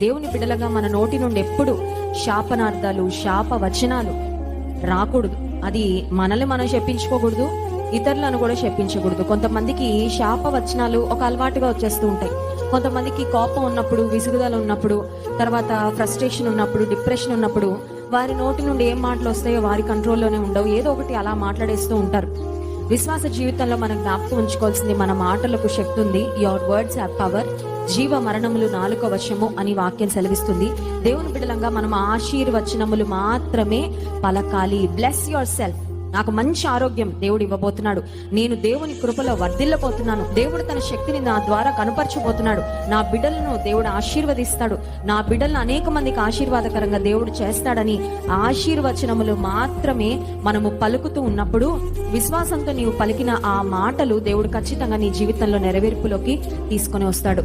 దేవుని బిడ్డలుగా మన నోటి నుండి ఎప్పుడు శాపనార్థాలు, శాప వచనాలు రాకూడదు. అది మనల్ని మనం చెప్పించుకోకూడదు, ఇతరులను కూడా చెప్పించకూడదు. కొంతమందికి శాప వచనాలు ఒక అలవాటుగా వచ్చేస్తూ ఉంటాయి. కొంతమందికి కోపం ఉన్నప్పుడు, విసుగుదల ఉన్నప్పుడు, తర్వాత ఫ్రస్ట్రేషన్ ఉన్నప్పుడు, డిప్రెషన్ ఉన్నప్పుడు వారి నోటి నుండి ఏం మాటలు వస్తాయో వారి కంట్రోల్లోనే ఉండవు. ఏదో ఒకటి అలా మాట్లాడేస్తూ ఉంటారు. విశ్వాస జీవితంలో మనం జ్ఞాపకం ఉంచుకోవాల్సింది, మన మాటలకు శక్తి ఉంది. Your words have power. జీవ మరణములు నాలుక వశము అని వాక్యం సెలవిస్తుంది. దేవుని బిడ్డలంగా మనం ఆశీర్వచనములు మాత్రమే పలకాలి. Bless your self. నాకు మంచి ఆరోగ్యం దేవుడు ఇవ్వబోతున్నాడు, నేను దేవుని కృపలో వర్ధిల్లబోతున్నాను, దేవుడు తన శక్తిని నా ద్వారా కనపరచబోతున్నాడు, నా బిడ్డలను దేవుడు ఆశీర్వదిస్తాడు, నా బిడ్డలను అనేక మందికి ఆశీర్వాదకరంగా దేవుడు చేస్తాడని ఆశీర్వచనములు మాత్రమే మనము పలుకుతూ ఉన్నప్పుడు, విశ్వాసంతో నీవు పలికిన ఆ మాటలు దేవుడు ఖచ్చితంగా నీ జీవితంలో నెరవేర్పులోకి తీసుకొని వస్తాడు.